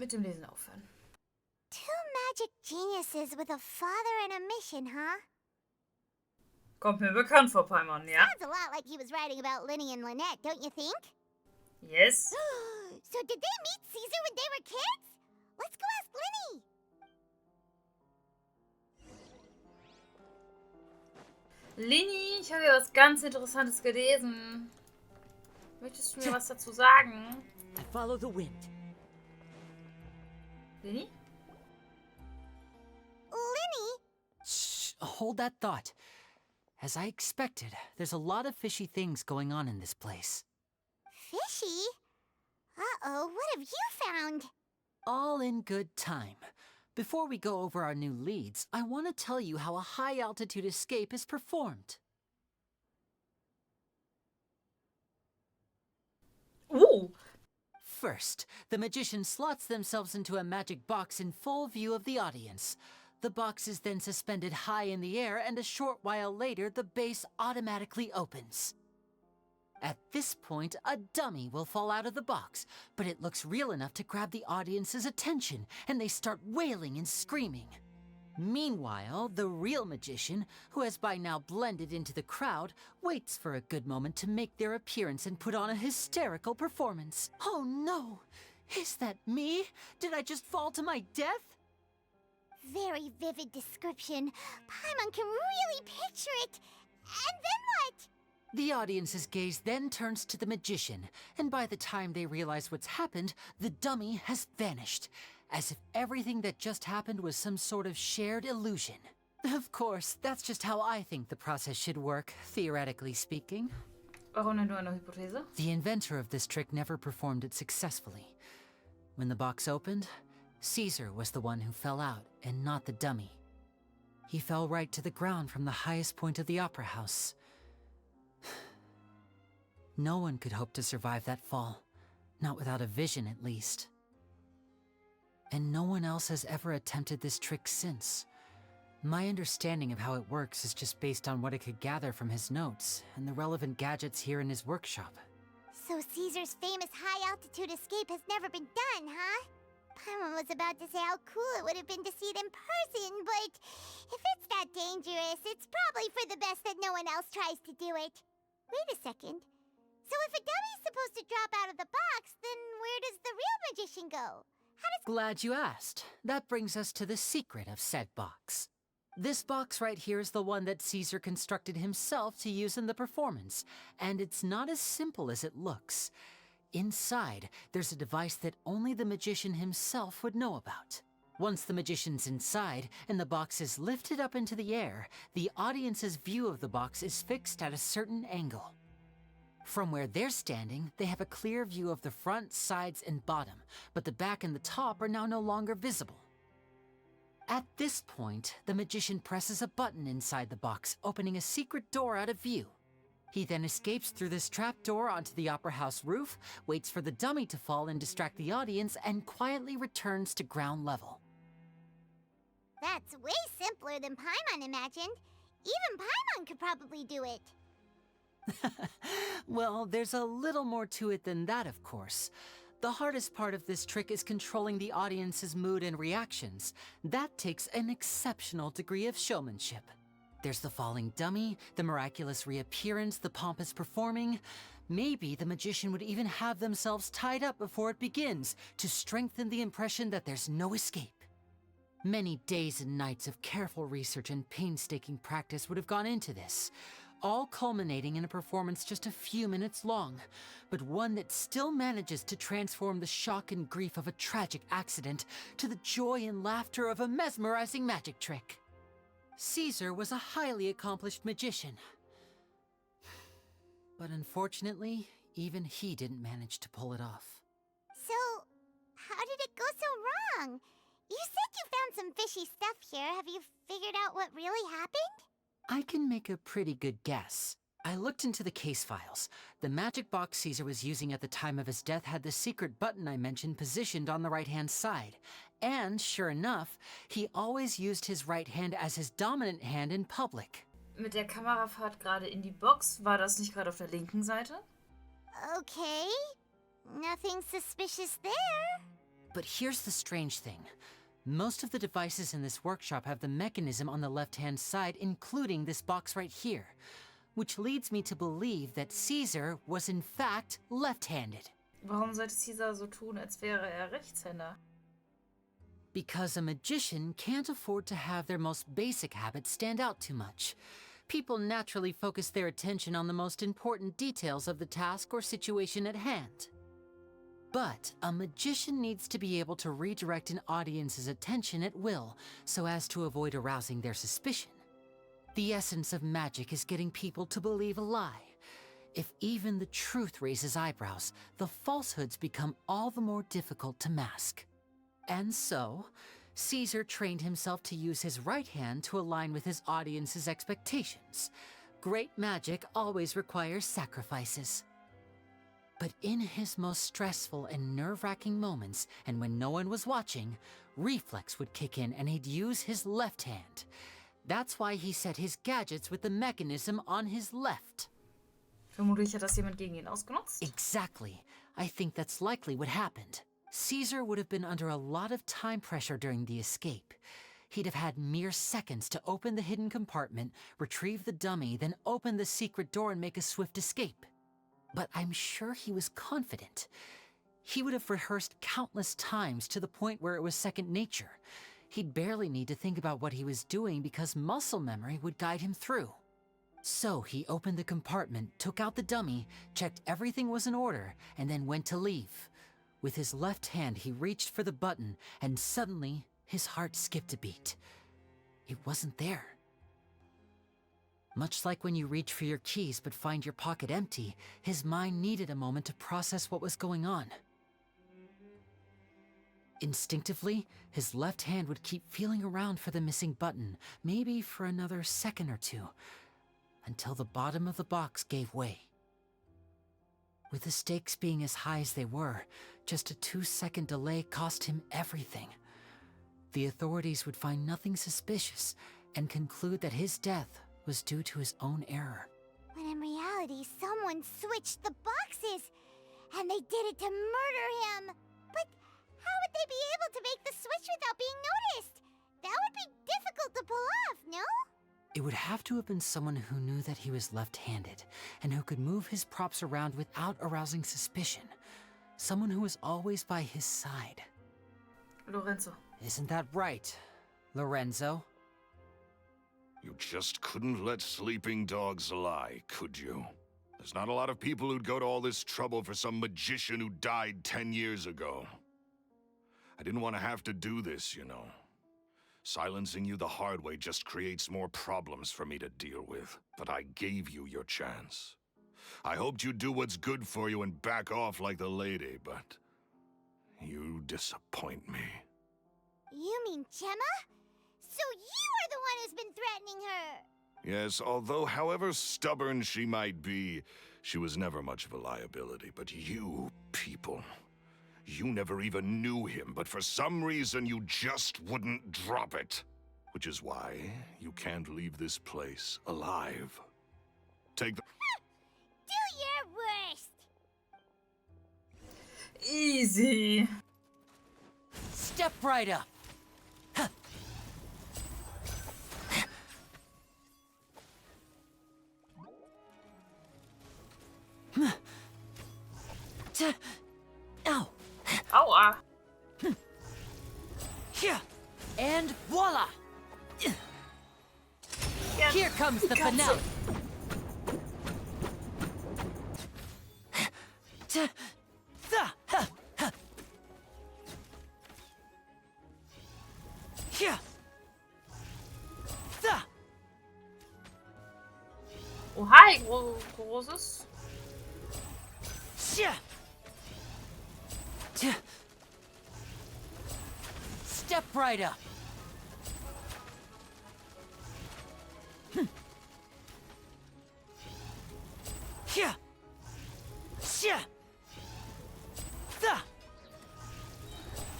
mit dem Lesen aufhören. Two magic geniuses with a father and a mission, huh? Kommt mir bekannt vor, Paimon, ja? Sounds a lot like he was writing about Lyney and Lynette, don't you think? Yes. So did they meet Caesar when they were kids? Let's go ask Lyney. Lyney, ich habe ja was ganz Interessantes gelesen. Möchtest du mir was dazu sagen? I follow the wind. Lyney? Lyney? Shh, hold that thought. As I expected, there's a lot of fishy things going on in this place. Fishy? Uh-oh, what have you found? All in good time. Before we go over our new leads, I want to tell you how a high-altitude escape is performed. Ooh! First, the magician slots themselves into a magic box in full view of the audience. The box is then suspended high in the air, and a short while later, the base automatically opens. At this point, a dummy will fall out of the box, but it looks real enough to grab the audience's attention, and they start wailing and screaming. Meanwhile, the real magician, who has by now blended into the crowd, waits for a good moment to make their appearance and put on a hysterical performance. Oh no! Is that me? Did I just fall to my death? Very vivid description. Paimon can really picture it. And then what? The audience's gaze then turns to the magician, and by the time they realize what's happened, the dummy has vanished, as if everything that just happened was some sort of shared illusion. Of course, that's just how I think the process should work, theoretically speaking. Warum denn nur eine Hypothese? The inventor of this trick never performed it successfully. When the box opened, Caesar was the one who fell out, and not the dummy. He fell right to the ground from the highest point of the opera house. No one could hope to survive that fall, not without a vision at least. And no one else has ever attempted this trick since. My understanding of how it works is just based on what I could gather from his notes and the relevant gadgets here in his workshop. So Caesar's famous high-altitude escape has never been done, huh? Paimon was about to say how cool it would have been to see it in person, but if it's that dangerous, it's probably for the best that no one else tries to do it. Wait a second. So if a dummy's supposed to drop out of the box, then where does the real magician go? Glad you asked. That brings us to the secret of said box. This box right here is the one that Caesar constructed himself to use in the performance, and it's not as simple as it looks. Inside, there's a device that only the magician himself would know about. Once the magician's inside and the box is lifted up into the air, the audience's view of the box is fixed at a certain angle. From where they're standing, they have a clear view of the front, sides, and bottom, but the back and the top are now no longer visible. At this point, the magician presses a button inside the box, opening a secret door out of view. He then escapes through this trapdoor onto the opera house roof, waits for the dummy to fall and distract the audience, and quietly returns to ground level. That's way simpler than Paimon imagined. Even Paimon could probably do it. Well, there's a little more to it than that, of course. The hardest part of this trick is controlling the audience's mood and reactions. That takes an exceptional degree of showmanship. There's the falling dummy, the miraculous reappearance, the pompous performing. Maybe the magician would even have themselves tied up before it begins to strengthen the impression that there's no escape. Many days and nights of careful research and painstaking practice would have gone into this, all culminating in a performance just a few minutes long, but one that still manages to transform the shock and grief of a tragic accident to the joy and laughter of a mesmerizing magic trick. Caesar was a highly accomplished magician, but unfortunately, even he didn't manage to pull it off. So, how did it go so wrong? You said you found some fishy stuff here. Have you figured out what really happened? I can make a pretty good guess. I looked into the case files. The magic box Caesar was using at the time of his death had the secret button I mentioned positioned on the right-hand side. And, sure enough, he always used his right hand as his dominant hand in public. Mit der Kamerafahrt gerade in die Box, war das nicht gerade auf der linken Seite? Okay. Nothing suspicious there. But here's the strange thing. Most of the devices in this workshop have the mechanism on the left-hand side, including this box right here, which leads me to believe that Caesar was in fact left-handed. Warum sollte Caesar so tun, als wäre Rechtshänder? Because a magician can't afford to have their most basic habits stand out too much. People naturally focus their attention on the most important details of the task or situation at hand. But a magician needs to be able to redirect an audience's attention at will, so as to avoid arousing their suspicion. The essence of magic is getting people to believe a lie. If even the truth raises eyebrows, the falsehoods become all the more difficult to mask. And so, Caesar trained himself to use his right hand to align with his audience's expectations. Great magic always requires sacrifices. But in his most stressful and nerve-wracking moments, and when no one was watching, reflex would kick in and he'd use his left hand. That's why he set his gadgets with the mechanism on his left. Vermutlich hat das jemand gegen ihn ausgenutzt. Exactly. I think that's likely what happened. Caesar would have been under a lot of time pressure during the escape. He'd have had mere seconds to open the hidden compartment, retrieve the dummy, then open the secret door and make a swift escape. But I'm sure he was confident. He would have rehearsed countless times to the point where it was second nature. He'd barely need to think about what he was doing because muscle memory would guide him through. So he opened the compartment, took out the dummy, checked everything was in order, and then went to leave. With his left hand, he reached for the button, and suddenly, his heart skipped a beat. It wasn't there. Much like when you reach for your keys but find your pocket empty, his mind needed a moment to process what was going on. Instinctively, his left hand would keep feeling around for the missing button, maybe for another second or two, until the bottom of the box gave way. With the stakes being as high as they were, just a 2-second delay cost him everything. The authorities would find nothing suspicious and conclude that his death was due to his own error. When in reality, someone switched the boxes, and they did it to murder him. But how would they be able to make the switch without being noticed? That would be difficult to pull off, no? It would have to have been someone who knew that he was left-handed, and who could move his props around without arousing suspicion. Someone who was always by his side. Lorenzo. Isn't that right, Lorenzo? You just couldn't let sleeping dogs lie, could you? There's not a lot of people who'd go to all this trouble for some magician who died 10 years ago. I didn't want to have to do this, you know. Silencing you the hard way just creates more problems for me to deal with. But I gave you your chance. I hoped you'd do what's good for you and back off like the lady, but you disappoint me. You mean Gemma? So you are the one who's been threatening her! Yes, although however stubborn she might be, she was never much of a liability. But you people, you never even knew him, but for some reason you just wouldn't drop it. Which is why you can't leave this place alive. Take the... Do your worst! Easy. Step right up. Ow. Aua. Here. And voila. Ja, Here comes the Katze. finale. Here. Oh, hi, großes. Step right up. Here.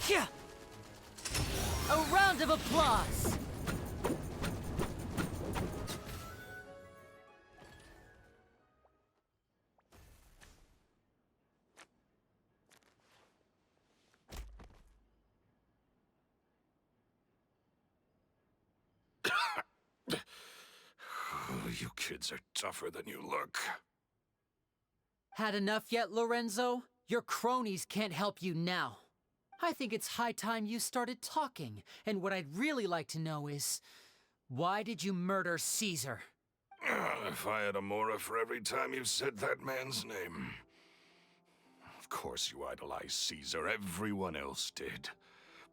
Here. A round of applause. You kids are tougher than you look. Had enough yet, Lorenzo? Your cronies can't help you now. I think it's high time you started talking, and what I'd really like to know is, why did you murder Caesar? If I had a mora for every time you said that man's name. Of course you idolized Caesar, everyone else did.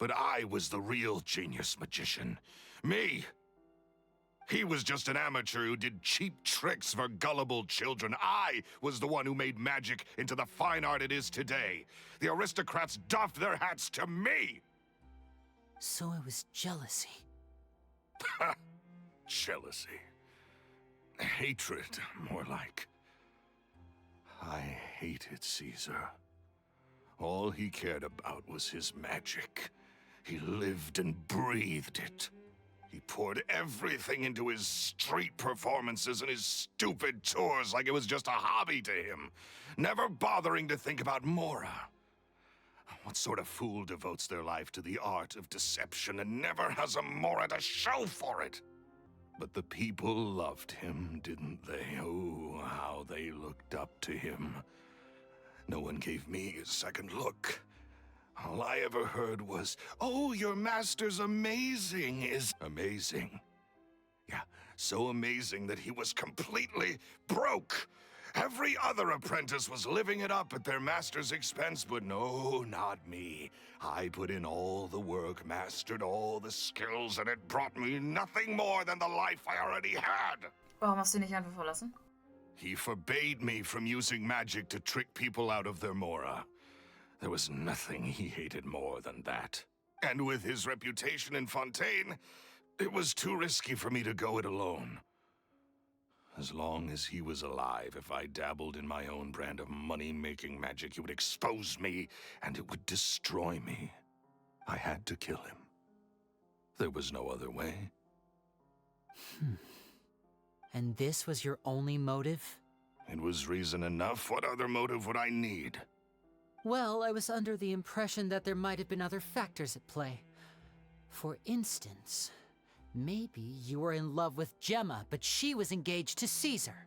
But I was the real genius magician. Me! He was just an amateur who did cheap tricks for gullible children. I was the one who made magic into the fine art it is today. The aristocrats doffed their hats to me! So it was jealousy. Jealousy. Hatred, more like. I hated Caesar. All he cared about was his magic. He lived and breathed it. He poured everything into his street performances and his stupid tours like it was just a hobby to him, never bothering to think about Mora. What sort of fool devotes their life to the art of deception and never has a Mora to show for it? But the people loved him, didn't they? Oh, how they looked up to him. No one gave me a second look. All I ever heard was, "Oh, your master's amazing," is amazing. Yeah, so amazing that he was completely broke. Every other apprentice was living it up at their master's expense, but no, not me. I put in all the work, mastered all the skills, and it brought me nothing more than the life I already had. Warum hast du ihn nicht einfach verlassen? He forbade me from using magic to trick people out of their mora. There was nothing he hated more than that. And with his reputation in Fontaine, it was too risky for me to go it alone. As long as he was alive, if I dabbled in my own brand of money-making magic, he would expose me, and it would destroy me. I had to kill him. There was no other way. And this was your only motive? It was reason enough. What other motive would I need? Well, I was under the impression that there might have been other factors at play. For instance, maybe you were in love with Gemma, but she was engaged to Caesar.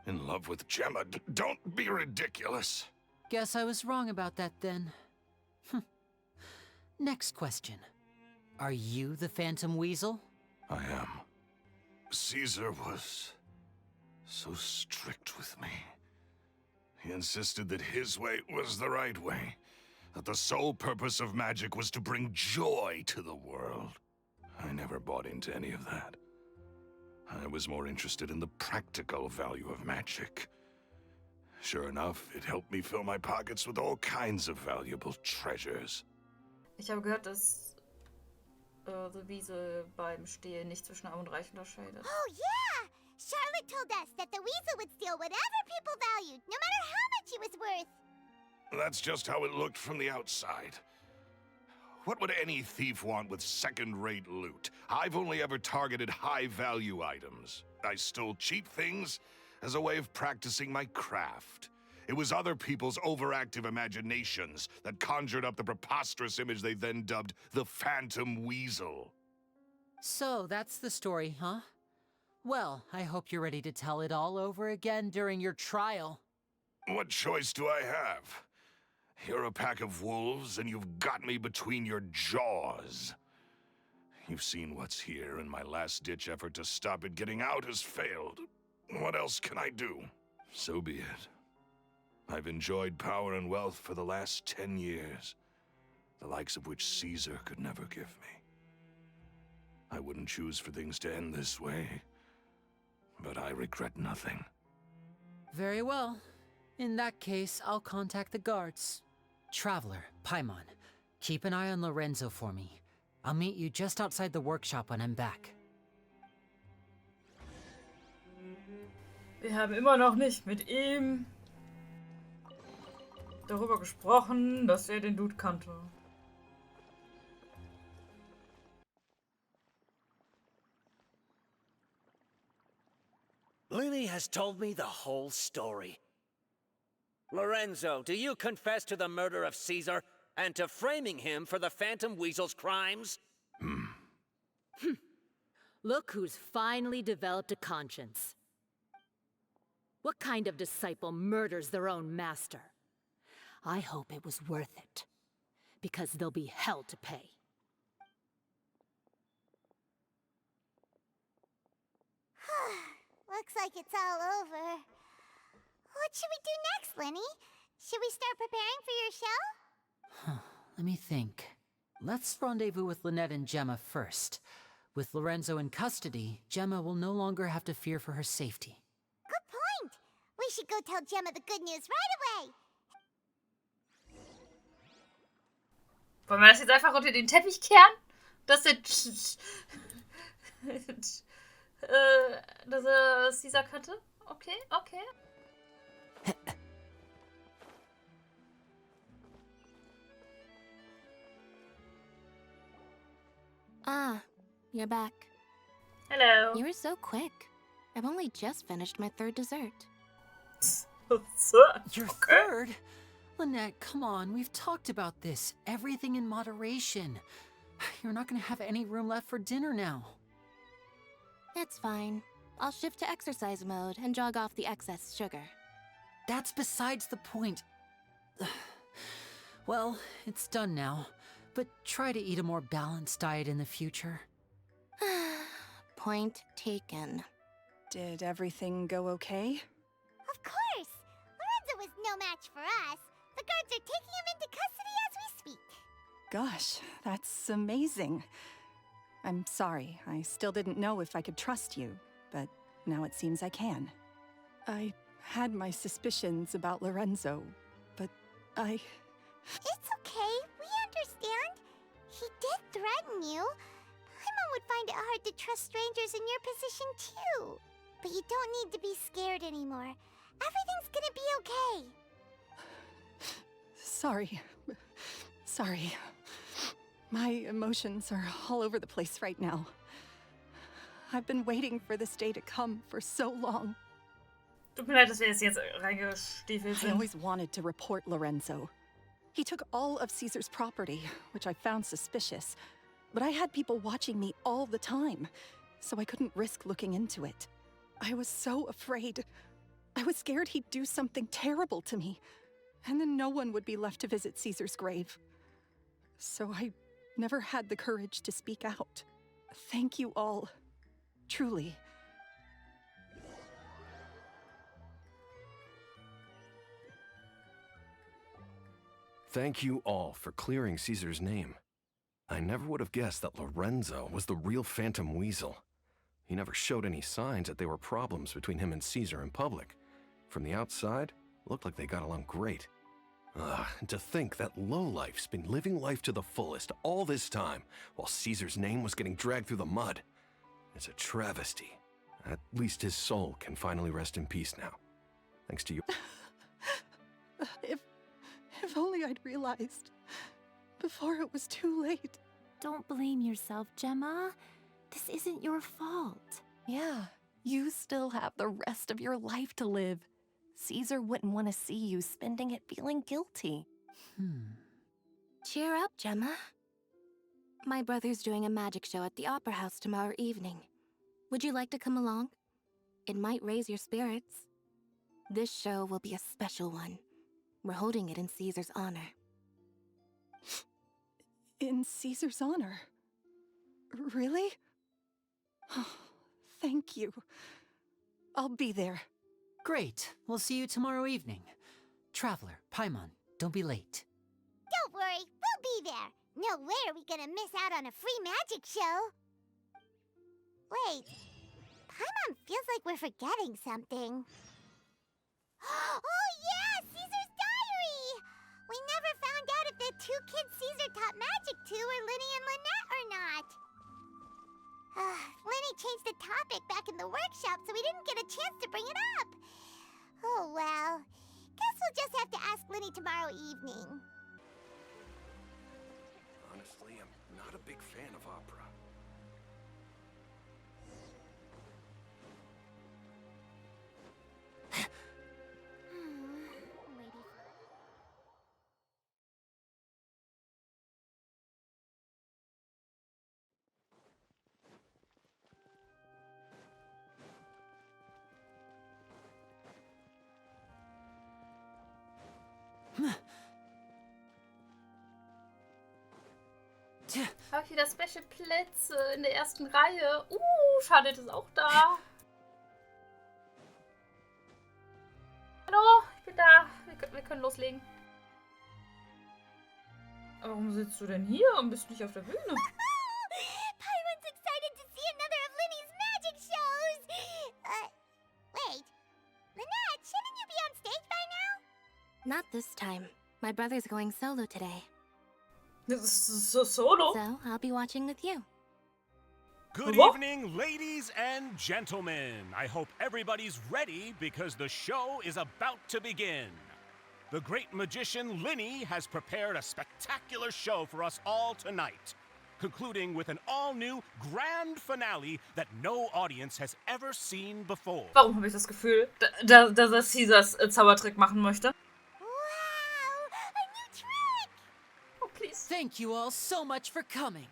In love with Gemma? Don't be ridiculous. Guess I was wrong about that then. Next question. Are you the Phantom Weasel? I am. Caesar was so strict with me. He insisted that his way was the right way, that the sole purpose of magic was to bring joy to the world. I never bought into any of that. I was more interested in the practical value of magic. Sure enough, it helped me fill my pockets with all kinds of valuable treasures. Ich habe gehört, dass The Wiesel beim Stehlen nicht zwischen Arm und Reich unterscheidet. Oh, yeah! Charlotte told us that the weasel would steal whatever people valued, no matter how much it was worth. That's just how it looked from the outside. What would any thief want with second-rate loot? I've only ever targeted high-value items. I stole cheap things as a way of practicing my craft. It was other people's overactive imaginations that conjured up the preposterous image they then dubbed the Phantom Weasel. So, that's the story, huh? Well, I hope you're ready to tell it all over again during your trial. What choice do I have? You're a pack of wolves, and you've got me between your jaws. You've seen what's here, and my last-ditch effort to stop it getting out has failed. What else can I do? So be it. I've enjoyed power and wealth for the last 10 years, the likes of which Caesar could never give me. I wouldn't choose for things to end this way, but I regret nothing. Very well. In that case, I'll contact the guards. Traveler, Paimon, keep an eye on Lorenzo for me. I'll meet you just outside the workshop when I'm back. Wir haben immer noch nicht mit ihm darüber gesprochen, dass er den Dude kannte. Lyney has told me the whole story. Lorenzo, do you confess to the murder of Caesar and to framing him for the Phantom Weasel's crimes? Look who's finally developed a conscience. What kind of disciple murders their own master? I hope it was worth it, because there'll be hell to pay. Looks like it's all over. What should we do next, Lyney? Should we start preparing for your show? Let me think. Let's rendezvous with Lynette and Gemma first. With Lorenzo in custody, Gemma will no longer have to fear for her safety. Good point. We should go tell Gemma the good news right away. Wollen wir das jetzt einfach unter den Teppich kehren? Dass der... dass er Caesar kannte? Okay, okay. Ah, you're back. Hello. You were so quick. I've only just finished my third dessert. Your third? Lynette, come on, we've talked about this. Everything in moderation. You're not gonna have any room left for dinner now. It's fine. I'll shift to exercise mode and jog off the excess sugar. That's besides the point. Well, it's done now, but try to eat a more balanced diet in the future. Point taken. Did everything go okay? Of course. Lorenzo was no match for us. The guards are taking him into custody as we speak. Gosh, that's amazing. I'm sorry, I still didn't know if I could trust you, but now it seems I can. I had my suspicions about Lorenzo, but It's okay. We understand. He did threaten you. Paimon would find it hard to trust strangers in your position, too. But you don't need to be scared anymore. Everything's gonna be okay. Sorry. My emotions are all over the place right now. I've been waiting for this day to come for so long. Tut mir leid, dass wir jetzt reingestiefelt I sind. always wanted to report Lorenzo. He took all of Caesar's property, which I found suspicious. But I had people watching me all the time, so I couldn't risk looking into it. I was so afraid. I was scared he'd do something terrible to me, and then no one would be left to visit Caesar's grave. So I never had the courage to speak out. Thank you all. Truly. Thank you all for clearing Caesar's name. I never would have guessed that Lorenzo was the real Phantom Weasel. He never showed any signs that there were problems between him and Caesar in public. From the outside, it looked like they got along great. And to think that lowlife's been living life to the fullest all this time, while Caesar's name was getting dragged through the mud. It's a travesty. At least his soul can finally rest in peace now. Thanks to you. If only I'd realized before it was too late. Don't blame yourself, Gemma. This isn't your fault. Yeah, you still have the rest of your life to live. Caesar wouldn't want to see you spending it feeling guilty. Cheer up, Gemma. My brother's doing a magic show at the Opera House tomorrow evening. Would you like to come along? It might raise your spirits. This show will be a special one. We're holding it in Caesar's honor. In Caesar's honor? Really? Thank you. I'll be there. Great. We'll see you tomorrow evening. Traveler, Paimon, don't be late. Don't worry, we'll be there. No way are we gonna miss out on a free magic show. Wait, Paimon feels like we're forgetting something. Oh yeah, Caesar's diary! We never found out if the two kids Caesar taught magic to were Lyney and Lynette or not. Lyney changed the topic back in the workshop, so we didn't get a chance to bring it up. Oh well, guess we'll just have to ask Lyney tomorrow evening. Honestly, I'm not a big fan of opera. Habe ich wieder Special-Plätze in der ersten Reihe. Charlotte ist auch da. Hallo, ich bin da. Wir können loslegen. Warum sitzt du denn hier und bist nicht auf der Bühne? Paimon's excited to see another of Lyney's magic shows! Wait. Lynette, shouldn't you be on stage by now? Not this time. My brother's going solo today. Das ist so solo. So, I'll be watching with you. Good What? evening, ladies and gentlemen. I hope everybody's ready because the show is about to begin. The great magician Lyney has prepared a spectacular show for us all tonight, concluding with an all-new grand finale that no audience has ever seen before. Warum habe ich das Gefühl, dass er Caesars Zaubertrick machen möchte? Wow! A new trick! Oh, please. Thank you all so much for coming.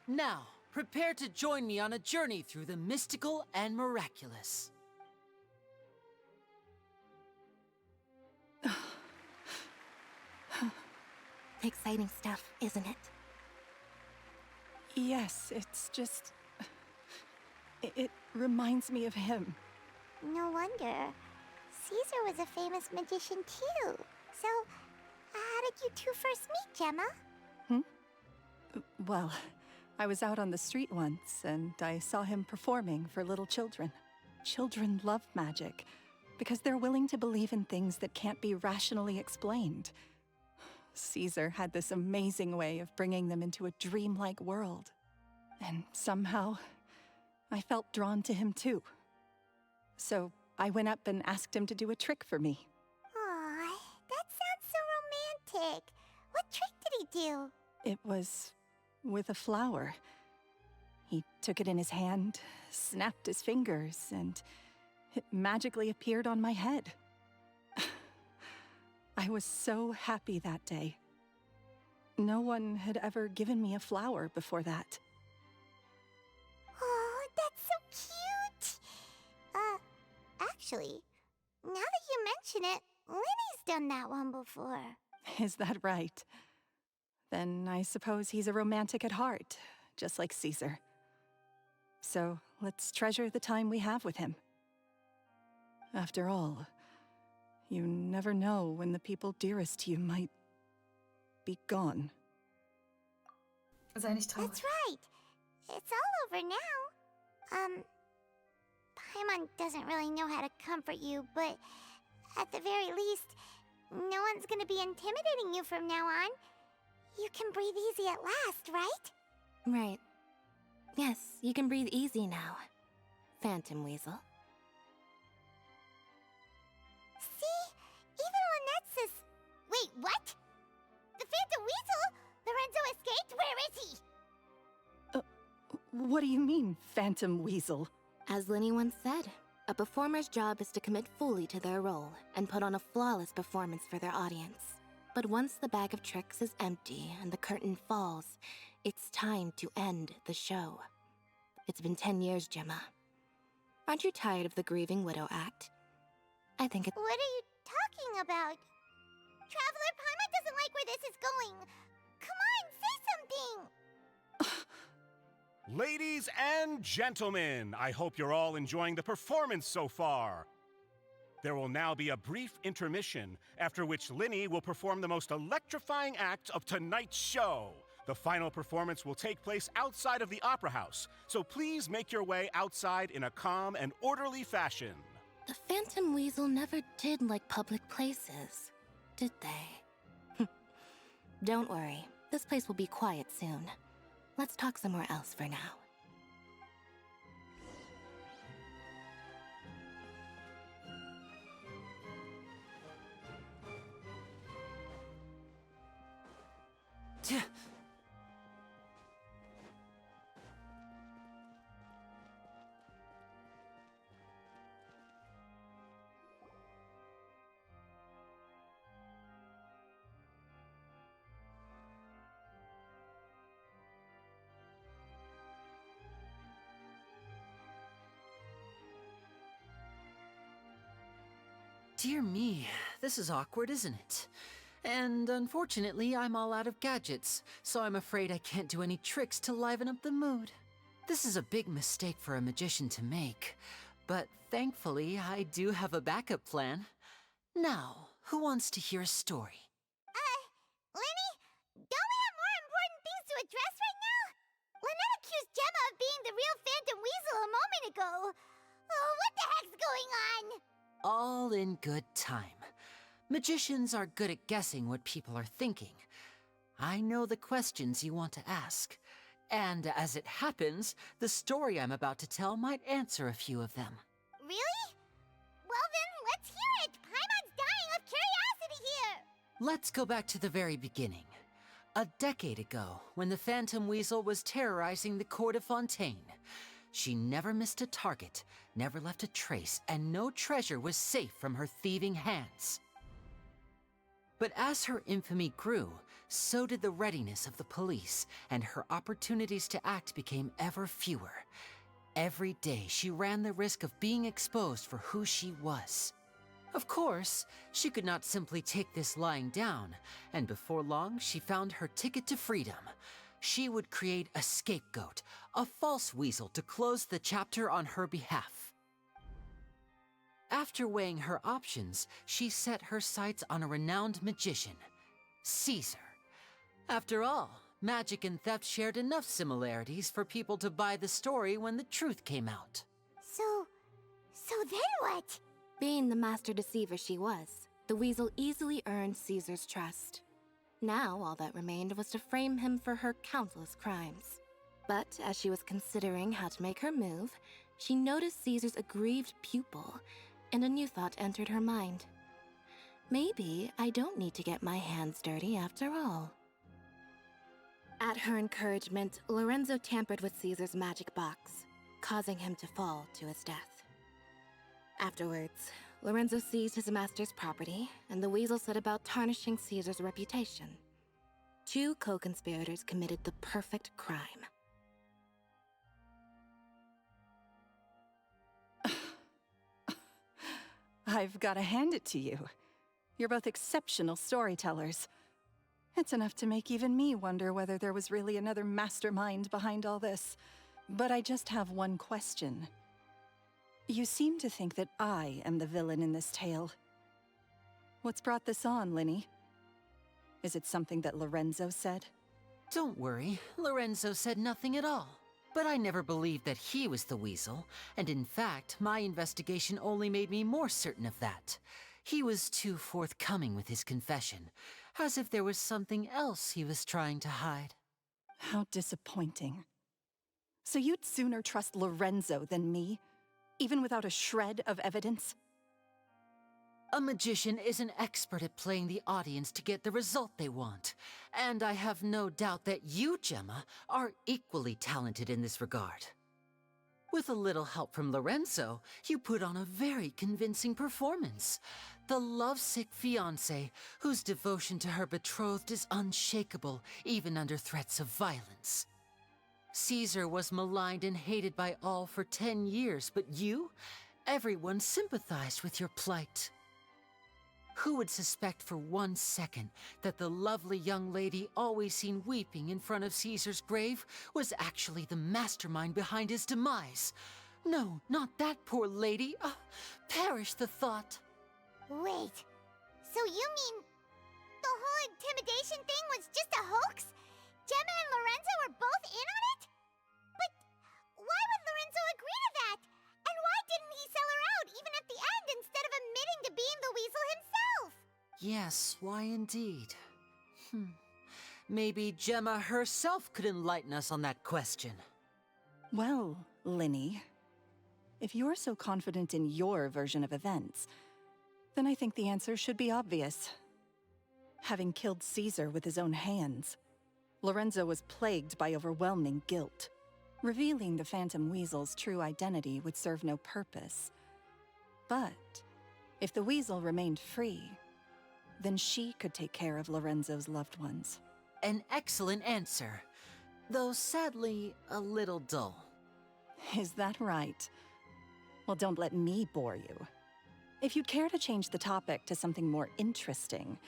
Now, prepare to join me on a journey through the mystical and miraculous. Exciting stuff, isn't it? Yes, it's just... It reminds me of him. No wonder. Caesar was a famous magician too. So, how did you two first meet, Gemma? Well, I was out on the street once, and I saw him performing for little children. Children love magic, because they're willing to believe in things that can't be rationally explained. Caesar had this amazing way of bringing them into a dreamlike world. And somehow, I felt drawn to him too. So I went up and asked him to do a trick for me. Aw, that sounds so romantic. What trick did he do? It was with a flower. He took it in his hand, snapped his fingers, and it magically appeared on my head. I was so happy that day. No one had ever given me a flower before that. Oh, that's so cute! Actually, now that you mention it, Lyney's done that one before. Is that right? Then I suppose he's a romantic at heart, just like Caesar. So let's treasure the time we have with him. After all, you never know when the people dearest to you might be gone. Sei nicht traurig. That's right. It's all over now. Paimon doesn't really know how to comfort you, but at the very least, no one's gonna be intimidating you from now on. You can breathe easy at last, right? Right. Yes, you can breathe easy now. Phantom Weasel. See? Even Lynette says... Wait, what? The Phantom Weasel? Lorenzo escaped? Where is he? What do you mean, Phantom Weasel? As Lyney once said, a performer's job is to commit fully to their role and put on a flawless performance for their audience. But once the bag of tricks is empty and the curtain falls, it's time to end the show. It's been 10 years, Gemma. Aren't you tired of the grieving widow act? I think it's... What are you talking about? Traveler, Paimon doesn't like where this is going. Come on, say something! Ladies and gentlemen, I hope you're all enjoying the performance so far. There will now be a brief intermission, after which Lyney will perform the most electrifying act of tonight's show. The final performance will take place outside of the Opera House, so please make your way outside in a calm and orderly fashion. The Phantom Weasel never did like public places, did they? Don't worry, this place will be quiet soon. Let's talk somewhere else for now. Dear me, this is awkward, isn't it? And unfortunately, I'm all out of gadgets, so I'm afraid I can't do any tricks to liven up the mood. This is a big mistake for a magician to make, but thankfully, I do have a backup plan. Now, who wants to hear a story? Lyney, don't we have more important things to address right now? Lynette accused Gemma of being the real Phantom Weasel a moment ago. Oh, what the heck's going on? All in good time. Magicians are good at guessing what people are thinking. I know the questions you want to ask. And as it happens, the story I'm about to tell might answer a few of them. Really? Well then, let's hear it! Paimon's dying of curiosity here! Let's go back to the very beginning. A decade ago, when the Phantom Weasel was terrorizing the court of Fontaine. She never missed a target, never left a trace, and no treasure was safe from her thieving hands. But as her infamy grew, so did the readiness of the police, and her opportunities to act became ever fewer. Every day, she ran the risk of being exposed for who she was. Of course, she could not simply take this lying down, and before long, she found her ticket to freedom. She would create a scapegoat, a false weasel to close the chapter on her behalf. After weighing her options, she set her sights on a renowned magician, Caesar. After all, magic and theft shared enough similarities for people to buy the story when the truth came out. So then what? Being the master deceiver she was, the weasel easily earned Caesar's trust. Now all that remained was to frame him for her countless crimes. But as she was considering how to make her move, she noticed Caesar's aggrieved pupil, and a new thought entered her mind. Maybe I don't need to get my hands dirty after all. At her encouragement, Lorenzo tampered with Caesar's magic box, causing him to fall to his death. Afterwards, Lorenzo seized his master's property, and the weasel set about tarnishing Caesar's reputation. Two co-conspirators committed the perfect crime. I've got to hand it to you. You're both exceptional storytellers. It's enough to make even me wonder whether there was really another mastermind behind all this. But I just have one question. You seem to think that I am the villain in this tale. What's brought this on, Lyney? Is it something that Lorenzo said? Don't worry, Lorenzo said nothing at all. But I never believed that he was the weasel, and in fact, my investigation only made me more certain of that. He was too forthcoming with his confession, as if there was something else he was trying to hide. How disappointing. So you'd sooner trust Lorenzo than me, even without a shred of evidence? A magician is an expert at playing the audience to get the result they want, and I have no doubt that you, Gemma, are equally talented in this regard. With a little help from Lorenzo, you put on a very convincing performance. The lovesick fiancé, whose devotion to her betrothed is unshakable, even under threats of violence. Caesar was maligned and hated by all for 10 years, but you? Everyone sympathized with your plight. Who would suspect for 1 second that the lovely young lady always seen weeping in front of Caesar's grave was actually the mastermind behind his demise? No, not that poor lady. Perish the thought. Wait, so you mean the whole intimidation thing was just a hoax? Gemma and Lorenzo were both in on it? But why would Lorenzo agree to that? And why didn't he sell her out even at the end instead of admitting to being the weasel himself? Yes, why indeed? Maybe Gemma herself could enlighten us on that question. Well, Lyney, if you're so confident in your version of events, then I think the answer should be obvious. Having killed Caesar with his own hands, Lorenzo was plagued by overwhelming guilt. Revealing the Phantom Weasel's true identity would serve no purpose. But if the weasel remained free, then she could take care of Lorenzo's loved ones. An excellent answer, though sadly a little dull. Is that right? Well, don't let me bore you. If you'd care to change the topic to something more interesting,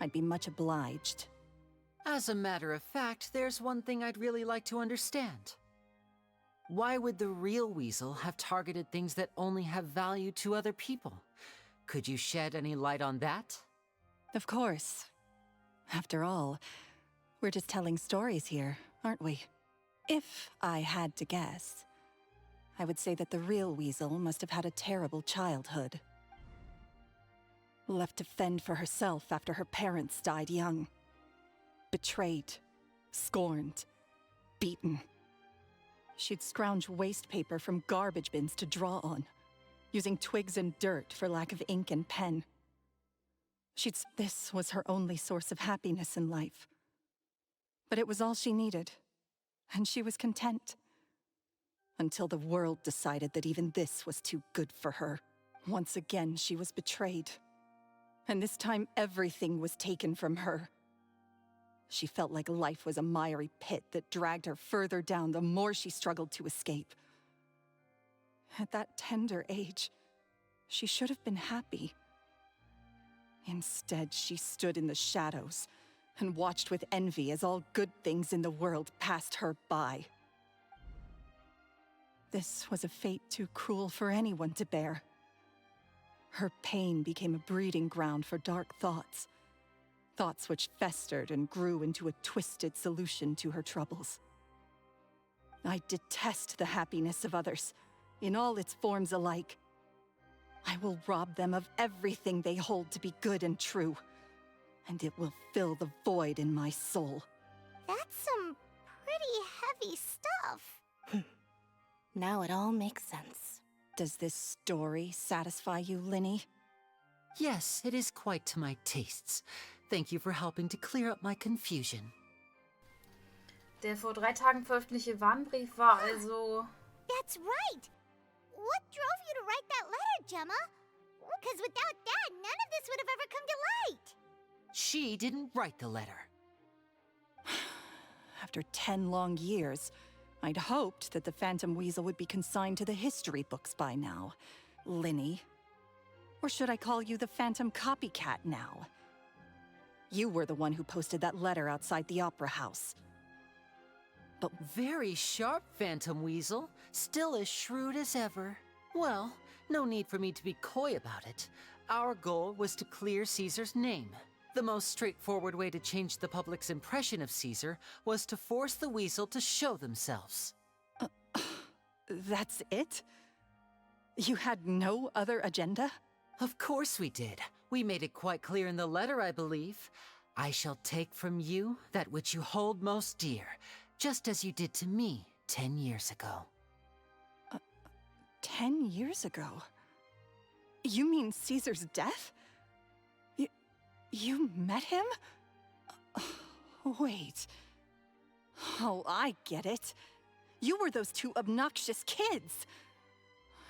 I'd be much obliged. As a matter of fact, there's one thing I'd really like to understand. Why would the real weasel have targeted things that only have value to other people? Could you shed any light on that? Of course. After all, we're just telling stories here, aren't we? If I had to guess, I would say that the real weasel must have had a terrible childhood. Left to fend for herself after her parents died young. Betrayed, scorned, beaten. She'd scrounge waste paper from garbage bins to draw on, using twigs and dirt for lack of ink and pen. This was her only source of happiness in life. But it was all she needed, and she was content. Until the world decided that even this was too good for her. Once again, she was betrayed. And this time, everything was taken from her. She felt like life was a miry pit that dragged her further down the more she struggled to escape. At that tender age, she should have been happy. Instead, she stood in the shadows and watched with envy as all good things in the world passed her by. This was a fate too cruel for anyone to bear. Her pain became a breeding ground for dark thoughts. Thoughts which festered and grew into a twisted solution to her troubles. I detest the happiness of others, in all its forms alike. I will rob them of everything they hold to be good and true, and it will fill the void in my soul. That's some pretty heavy stuff. Now it all makes sense. Does this story satisfy you, Lyney? Yes, it is quite to my tastes. Thank you for helping to clear up my confusion. Der vor 3 Tagen veröffentlichte Warnbrief war also... That's right! What drove you to write that letter, Gemma? Because without that, none of this would have ever come to light! She didn't write the letter. After 10 long years, I'd hoped that the Phantom Weasel would be consigned to the history books by now, Lyney. Or should I call you the Phantom Copycat now? You were the one who posted that letter outside the Opera House. But very sharp, Phantom Weasel. Still as shrewd as ever. Well, no need for me to be coy about it. Our goal was to clear Caesar's name. The most straightforward way to change the public's impression of Caesar was to force the Weasel to show themselves. That's it? You had no other agenda? Of course we did. We made it quite clear in the letter, I believe. I shall take from you that which you hold most dear, just as you did to me 10 years ago. 10 years ago? You mean Caesar's death? You met him? Wait. Oh, I get it. You were those 2 obnoxious kids.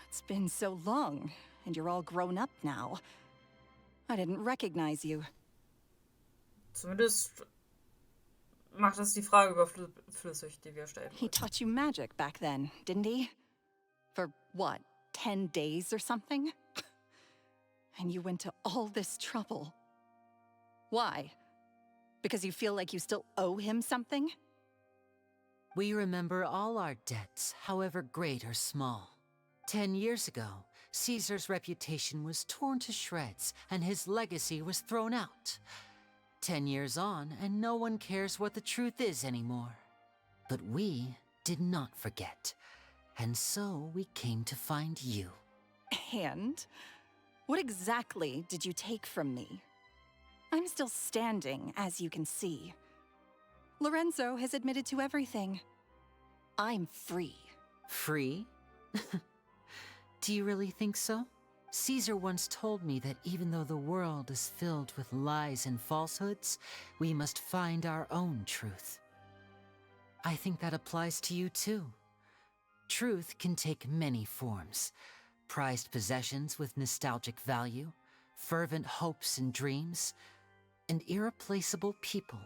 It's been so long, and you're all grown up now. I didn't recognize you. Zumindest macht das die Frage überflüssig, die wir stellen. He taught you magic back then, didn't he? For what, 10 days or something? And you went to all this trouble. Why? Because you feel like you still owe him something? We remember all our debts, however great or small. 10 years ago, Caesar's reputation was torn to shreds, and his legacy was thrown out. 10 years on, and no one cares what the truth is anymore. But we did not forget, and so we came to find you. And? What exactly did you take from me? I'm still standing, as you can see. Lorenzo has admitted to everything. I'm free. Free? Do you really think so? Caesar once told me that even though the world is filled with lies and falsehoods, we must find our own truth. I think that applies to you too. Truth can take many forms. Prized possessions with nostalgic value, fervent hopes and dreams, and irreplaceable people.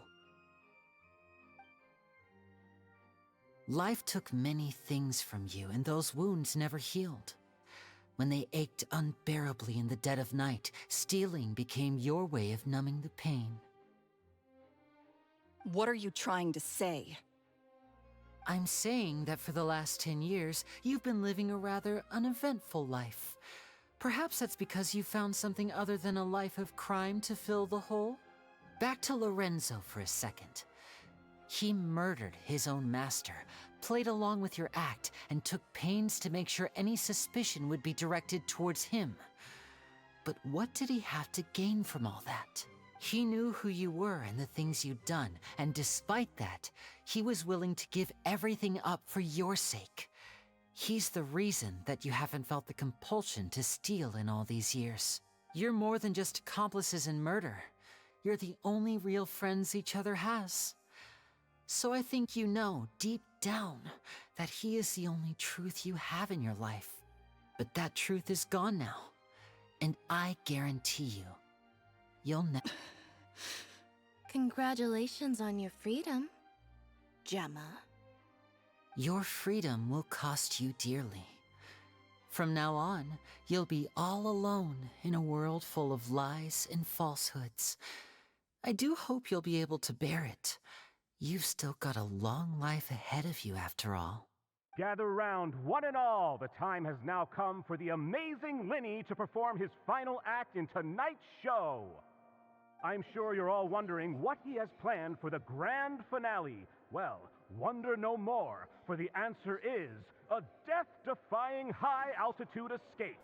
Life took many things from you, and those wounds never healed. When they ached unbearably in the dead of night, stealing became your way of numbing the pain. What are you trying to say? I'm saying that for the last 10 years, you've been living a rather uneventful life. Perhaps that's because you found something other than a life of crime to fill the hole? Back to Lorenzo for a second. He murdered his own master, played along with your act, and took pains to make sure any suspicion would be directed towards him. But what did he have to gain from all that? He knew who you were and the things you'd done, and despite that, he was willing to give everything up for your sake. He's the reason that you haven't felt the compulsion to steal in all these years. You're more than just accomplices in murder. You're the only real friends each other has. So I think you know, deep down, that he is the only truth you have in your life. But that truth is gone now. And I guarantee you, you'll never... Congratulations on your freedom, Gemma. Your freedom will cost you dearly. From now on, you'll be all alone in a world full of lies and falsehoods. I do hope you'll be able to bear it. You've still got a long life ahead of you after all. Gather round, one and all. The time has now come for the amazing Lyney to perform his final act in tonight's show. I'm sure you're all wondering what he has planned for the grand finale. Well, wonder no more, for the answer is a death-defying high-altitude escape.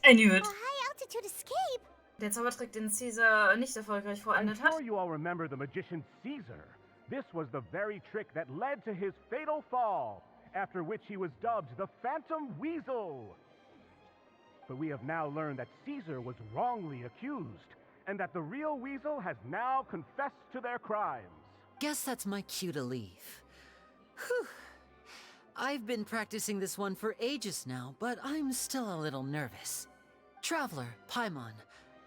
I knew it. A high-altitude escape? Der Zaubertrick, den Caesar nicht erfolgreich I'm vollendet hat. sure you all remember the magician Caesar. This was the very trick that led to his fatal fall, after which he was dubbed the Phantom Weasel. But we have now learned that Caesar was wrongly accused, and that the real Weasel has now confessed to their crimes. Guess that's my cue to leave. Whew. I've been practicing this one for ages now, but I'm still a little nervous. Traveler, Paimon,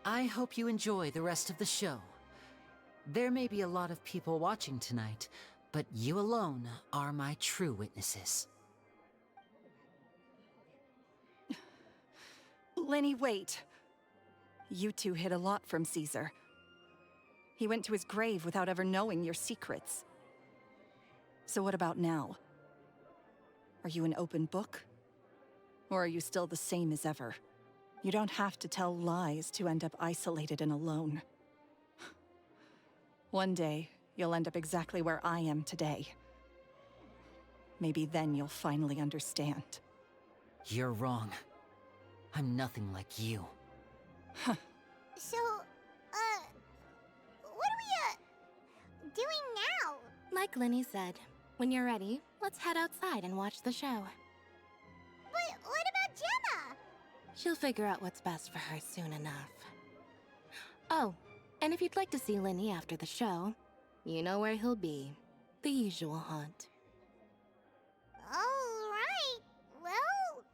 I hope you enjoy the rest of the show. There may be a lot of people watching tonight, but you alone are my true witnesses. Lyney, wait. You two hid a lot from Caesar. He went to his grave without ever knowing your secrets. So what about now? Are you an open book? Or are you still the same as ever? You don't have to tell lies to end up isolated and alone. One day, you'll end up exactly where I am today. Maybe then you'll finally understand. You're wrong. I'm nothing like you. So, what are we, doing now? Like Lyney said, when you're ready, let's head outside and watch the show. But what about Gemma? She'll figure out what's best for her soon enough. Oh, and if you'd like to see Lyney after the show, you know where he'll be. The usual haunt. All right. Well,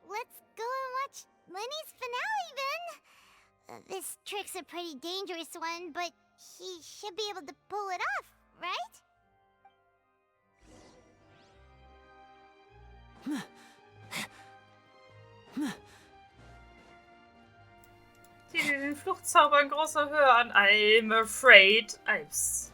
let's go and watch Lyney's finale then. This trick's a pretty dangerous one, but he should be able to pull it off, right? Sieh dir den Fluchtzauber in großer Höhe an. I'm afraid. Ives.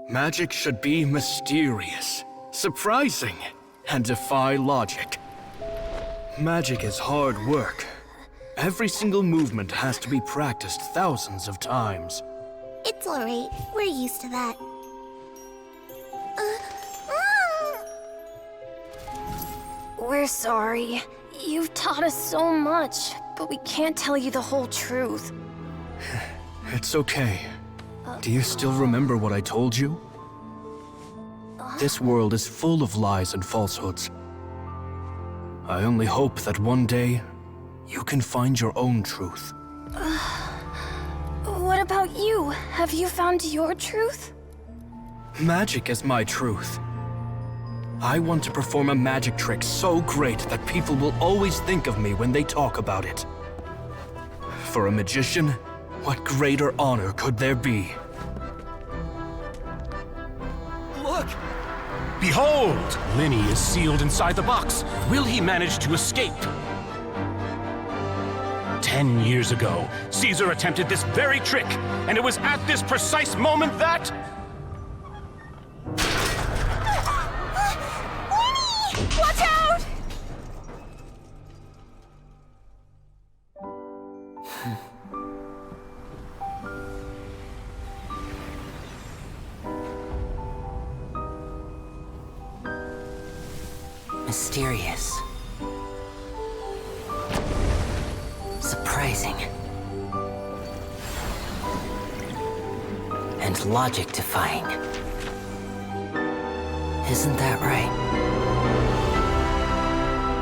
Magic should be mysterious, surprising, and defy logic. Magic is hard work. Every single movement has to be practiced thousands of times. It's alright. We're used to that. We're sorry. You've taught us so much, but we can't tell you the whole truth. It's okay. Do you still remember what I told you? This world is full of lies and falsehoods. I only hope that one day, you can find your own truth. What about you? Have you found your truth? Magic is my truth. I want to perform a magic trick so great that people will always think of me when they talk about it. For a magician, what greater honor could there be? Look! Behold! Lyney is sealed inside the box. Will he manage to escape? 10 years ago, Caesar attempted this very trick, and it was at this precise moment that... Lyney! Watch out! Mysterious. Surprising. And logic-defying. Isn't that right?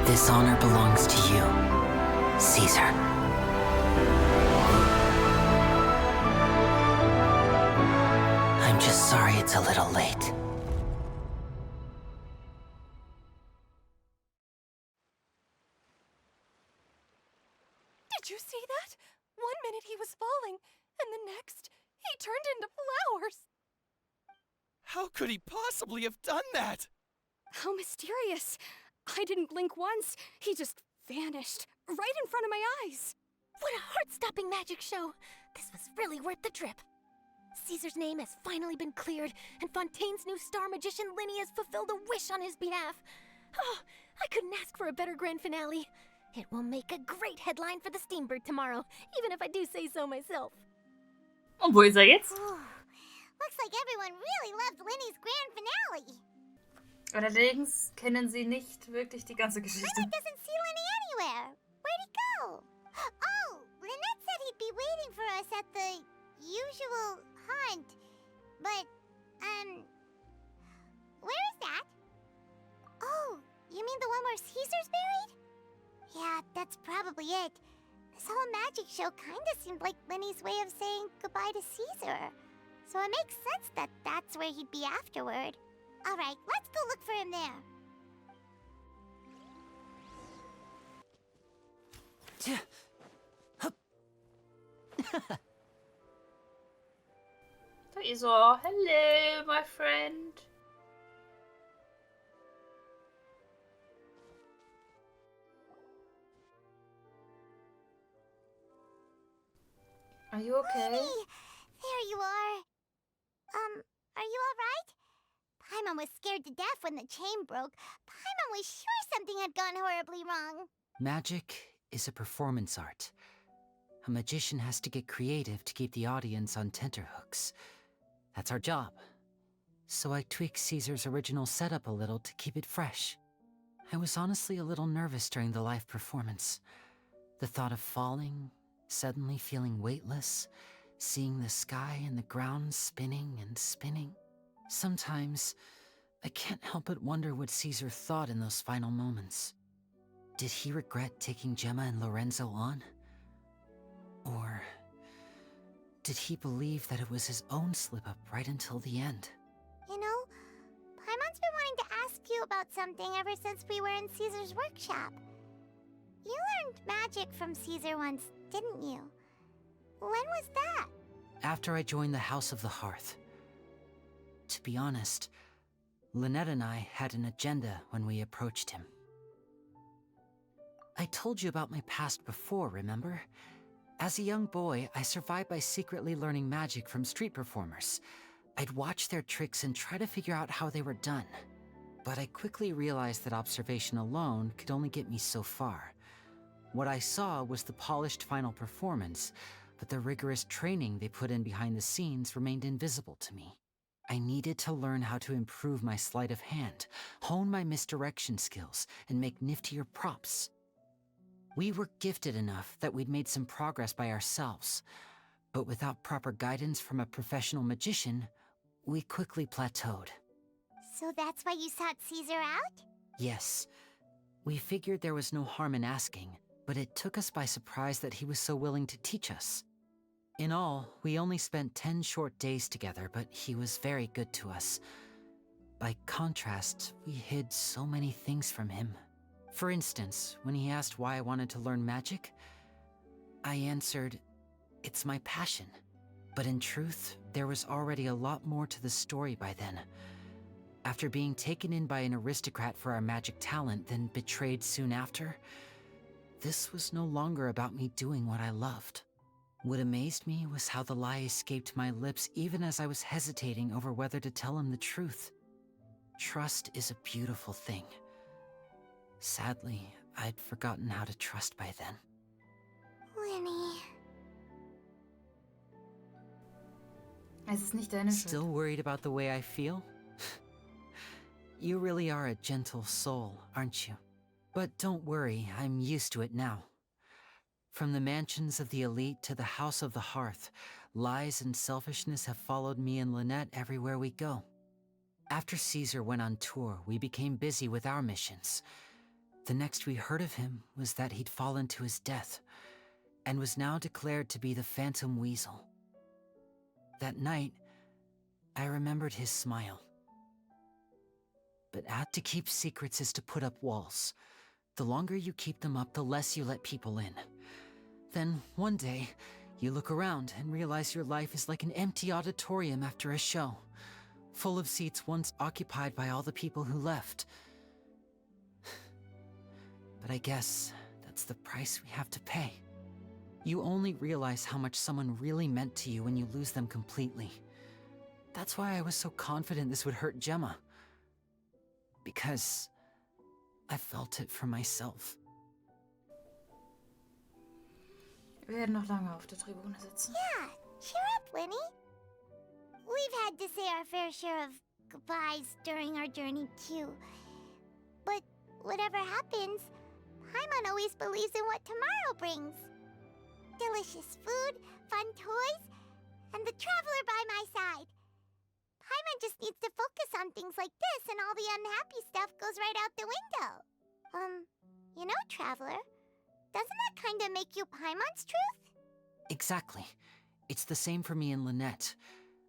This honor belongs to you, Caesar. I'm just sorry it's a little late. Did you see that? 1 minute he was falling, and the next, he turned into flowers. How could he possibly have done that? How mysterious. I didn't blink once. He just vanished, right in front of my eyes. What a heart-stopping magic show! This was really worth the trip. Caesar's name has finally been cleared, and Fontaine's new star magician Lyney has fulfilled a wish on his behalf. Oh, I couldn't ask for a better grand finale. It will make a great headline for the Steambird tomorrow, even if I do say so myself. Und wo ist er jetzt? Looks like everyone really loved Lyney's grand finale. Allerdings kennen sie nicht wirklich die ganze Geschichte. Lyney doesn't see Lyney anywhere. Where'd he go? Oh, Lynette said he'd be waiting for us at the usual hunt. But, where is that? Oh, you mean the one where Caesar's buried? Yeah, that's probably it. This whole magic show kinda seemed like Lyney's way of saying goodbye to Caesar. So it makes sense that that's where he'd be afterward. Alright, let's go look for him there. Da ist er. Hello, my friend. Are you okay? Lyney! There you are. Are you alright? Paimon was scared to death when the chain broke. Paimon was sure something had gone horribly wrong. Magic is a performance art. A magician has to get creative to keep the audience on tenterhooks. That's our job. So I tweaked Caesar's original setup a little to keep it fresh. I was honestly a little nervous during the live performance. The thought of falling, suddenly feeling weightless, seeing the sky and the ground spinning and spinning. Sometimes, I can't help but wonder what Caesar thought in those final moments. Did he regret taking Gemma and Lorenzo on? Or did he believe that it was his own slip-up right until the end? You know, Paimon's been wanting to ask you about something ever since we were in Caesar's workshop. You learned magic from Caesar once, didn't you? When was that? After I joined the House of the Hearth. To be honest, Lynette and I had an agenda when we approached him. I told you about my past before, remember? As a young boy, I survived by secretly learning magic from street performers. I'd watch their tricks and try to figure out how they were done. But I quickly realized that observation alone could only get me so far. What I saw was the polished final performance, but the rigorous training they put in behind the scenes remained invisible to me. I needed to learn how to improve my sleight of hand, hone my misdirection skills, and make niftier props. We were gifted enough that we'd made some progress by ourselves, but without proper guidance from a professional magician, we quickly plateaued. So that's why you sought Caesar out? Yes. We figured there was no harm in asking, but it took us by surprise that he was so willing to teach us. In all, we only spent 10 short days together, but he was very good to us. By contrast, we hid so many things from him. For instance, when he asked why I wanted to learn magic, I answered, "It's my passion." But in truth, there was already a lot more to the story by then. After being taken in by an aristocrat for our magic talent, then betrayed soon after, this was no longer about me doing what I loved. What amazed me was how the lie escaped my lips even as I was hesitating over whether to tell him the truth. Trust is a beautiful thing. Sadly, I'd forgotten how to trust by then. Lyney. Es ist nicht deine Schuld. Still worried about the way I feel? You really are a gentle soul, aren't you? But don't worry, I'm used to it now. From the mansions of the elite to the house of the hearth, lies and selfishness have followed me and Lynette everywhere we go. After Caesar went on tour, we became busy with our missions. The next we heard of him was that he'd fallen to his death, and was now declared to be the Phantom Weasel. That night, I remembered his smile. But to keep secrets is to put up walls. The longer you keep them up, the less you let people in. Then, one day, you look around and realize your life is like an empty auditorium after a show, full of seats once occupied by all the people who left. But I guess that's the price we have to pay. You only realize how much someone really meant to you when you lose them completely. That's why I was so confident this would hurt Gemma. Because I felt it for myself. Wir werden noch lange auf der Tribüne sitzen. Yeah, cheer up, Lyney. We've had to say our fair share of goodbyes during our journey, too. But whatever happens, Paimon always believes in what tomorrow brings. Delicious food, fun toys, and the traveler by my side. Paimon just needs to focus on things like this, and all the unhappy stuff goes right out the window. You know, Traveler, doesn't that kind of make you Paimon's truth? Exactly. It's the same for me and Lynette.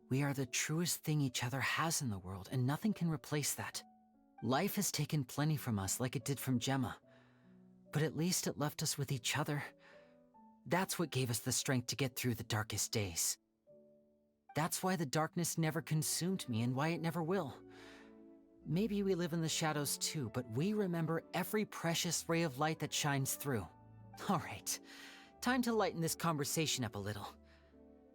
We are the truest thing each other has in the world, and nothing can replace that. Life has taken plenty from us, like it did from Gemma. But at least it left us with each other. That's what gave us the strength to get through the darkest days. That's why the darkness never consumed me, and why it never will. Maybe we live in the shadows too, but we remember every precious ray of light that shines through. All right, time to lighten this conversation up a little.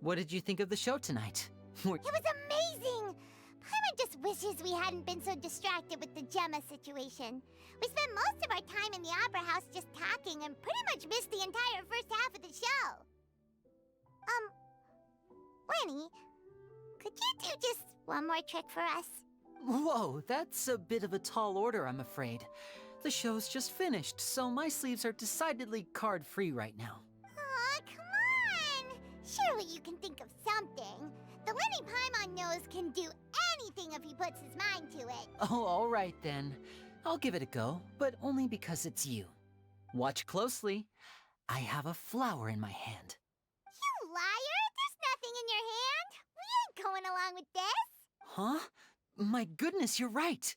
What did you think of the show tonight? It was amazing! Paimon just wishes we hadn't been so distracted with the Gemma situation. We spent most of our time in the Opera House just talking and pretty much missed the entire first half of the show. Lyney, could you do just one more trick for us? Whoa, that's a bit of a tall order, I'm afraid. The show's just finished, so my sleeves are decidedly card-free right now. Aw, come on! Surely you can think of something. The Lyney Paimon knows can do anything if he puts his mind to it. Oh, all right then. I'll give it a go, but only because it's you. Watch closely. I have a flower in my hand. You liar! There's nothing in your hand! We ain't going along with this! Huh? My goodness, you're right.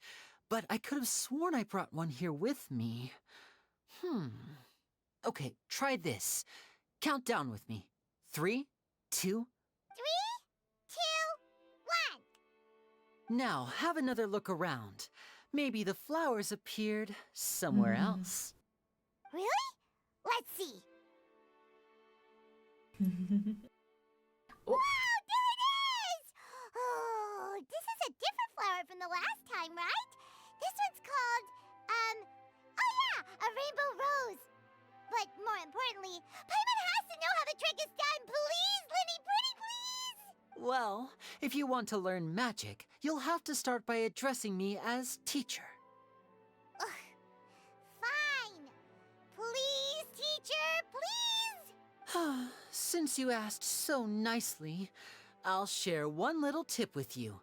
But I could have sworn I brought one here with me. Okay, try this. Count down with me. 3, 2... 3, 2, 1. Now, have another look around. Maybe the flowers appeared somewhere else. Really? Let's see. Wow, there it is! Oh, this is a different flower from the last time, right? This one's called, oh yeah, a rainbow rose. But more importantly, Paimon has to know how the trick is done. Please, Lyney, pretty please! Well, if you want to learn magic, you'll have to start by addressing me as teacher. Fine. Please, teacher, please! Since you asked so nicely, I'll share one little tip with you.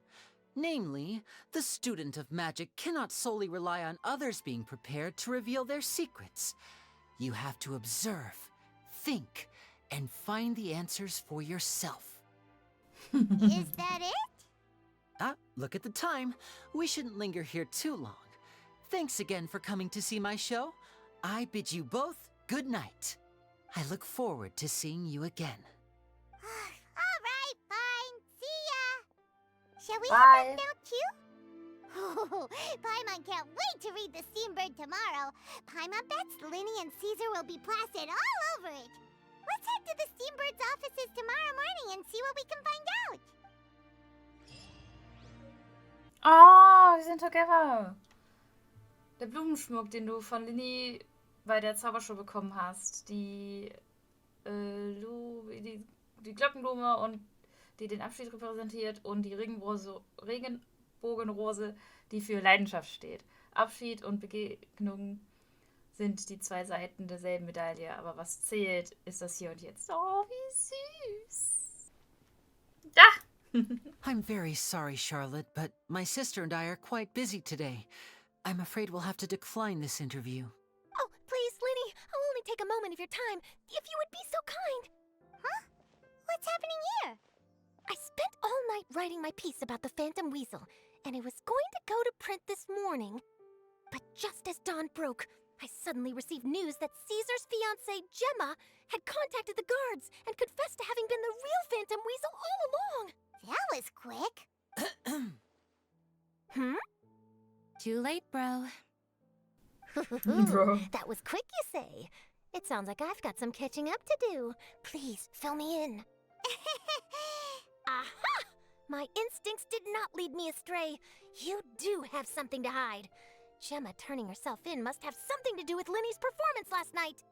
Namely, the student of magic cannot solely rely on others being prepared to reveal their secrets. You have to observe, think, and find the answers for yourself. Is that it? Look at the time. We shouldn't linger here too long. Thanks again for coming to see my show. I bid you both good night. I look forward to seeing you again. All right, fine. See ya. Shall we Bye. head back now, too? Paimon can't wait to read the Steambird tomorrow. Paimon bets Lyney and Caesar will be plastered all over it. Let's head to the Steambird's offices tomorrow morning and see what we can find out. Oh, die sind together. Der Blumenschmuck, den du von Lyney bei der Zaubershow bekommen hast. Die Glockenblume, und die den Abschied repräsentiert, und die Regenbogenrose, die für Leidenschaft steht. Abschied und Begegnung sind die zwei Seiten derselben Medaille, aber was zählt, ist das Hier und Jetzt. Oh, wie süß. Da! I'm very sorry, Charlotte, but my sister and I are quite busy today. I'm afraid we'll have to decline this interview. Oh, please, Lyney, I'll only take a moment of your time, if you would be so kind. Huh? What's happening here? I spent all night writing my piece about the Phantom Weasel, and it was going to go to print this morning. But just as dawn broke, I suddenly received news that Caesar's fiancée, Gemma, had contacted the guards and confessed to having been the real Phantom Weasel all along. That was quick. Too late, bro. Bro. That was quick, you say? It sounds like I've got some catching up to do. Please, fill me in. Aha! My instincts did not lead me astray. You do have something to hide. Gemma turning herself in must have something to do with Lyney's performance last night.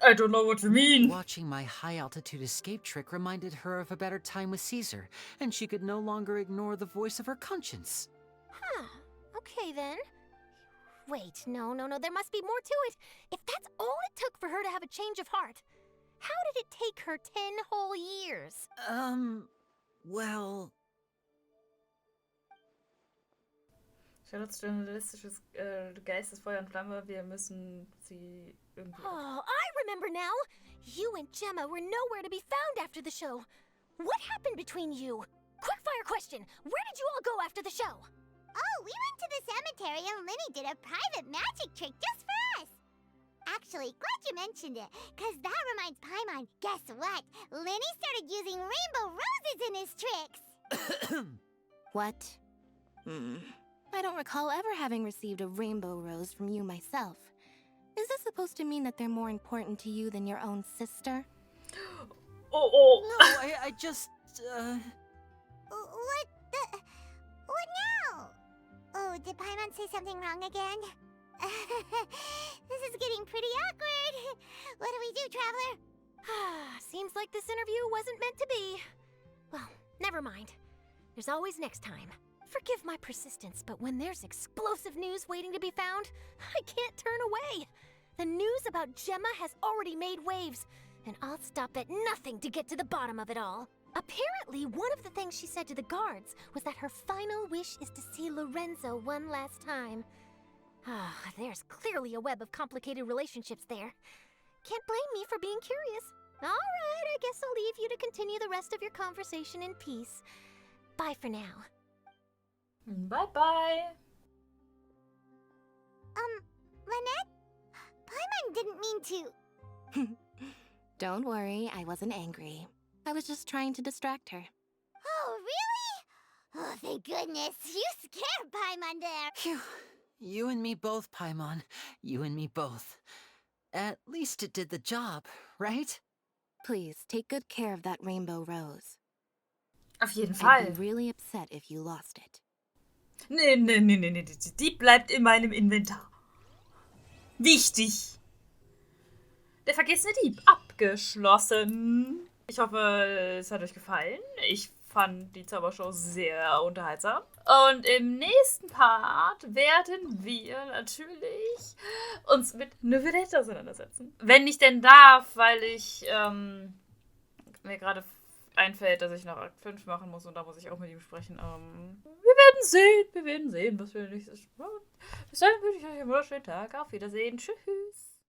I don't know what you mean. Watching my high-altitude escape trick reminded her of a better time with Caesar, and she could no longer ignore the voice of her conscience. Huh. Okay, then. Wait, no, there must be more to it. If that's all it took for her to have a change of heart, how did it take her 10 whole years? Well... Charlottes journalistisches Geist ist Feuer und Flamme. Wir müssen sie irgendwie... Oh, I remember now! You and Gemma were nowhere to be found after the show. What happened between you? Quickfire question! Where did you all go after the show? Oh, we went to the cemetery and Lyney did a private magic trick just for us. Actually, glad you mentioned it, because that reminds Paimon. Guess what? Lyney started using rainbow roses in his tricks. What? I don't recall ever having received a rainbow rose from you myself. Is this supposed to mean that they're more important to you than your own sister? Oh. No, I just, What now? Oh, did Paimon say something wrong again? This is getting pretty awkward. What do we do, Traveler? Seems like this interview wasn't meant to be. Well, never mind. There's always next time. Forgive my persistence, but when there's explosive news waiting to be found, I can't turn away. The news about Gemma has already made waves, and I'll stop at nothing to get to the bottom of it all. Apparently, one of the things she said to the guards was that her final wish is to see Lorenzo one last time. There's clearly a web of complicated relationships there. Can't blame me for being curious. All right, I guess I'll leave you to continue the rest of your conversation in peace. Bye for now. Bye-bye. Lynette? Paimon didn't mean to... Don't worry, I wasn't angry. I was just trying to distract her. Oh, really? Oh, thank goodness. You scared Paimon there. Phew. You and me both, Paimon. You and me both. At least it did the job, right? Please, take good care of that rainbow rose. Auf jeden I'd Fall. be really upset if you lost it. Nee. Die bleibt in meinem Inventar. Wichtig. Der vergessene Dieb. Abgeschlossen. Ich hoffe, es hat euch gefallen. Ich fand die Zaubershow sehr unterhaltsam. Und im nächsten Part werden wir natürlich uns mit Novelette auseinandersetzen. Wenn ich denn darf, weil ich mir gerade einfällt, dass ich noch Akt 5 machen muss und da muss ich auch mit ihm sprechen. Wir werden sehen, was wir nächstes Mal. Bis dahin wünsche ich euch einen wunderschönen Tag. Auf Wiedersehen. Tschüss.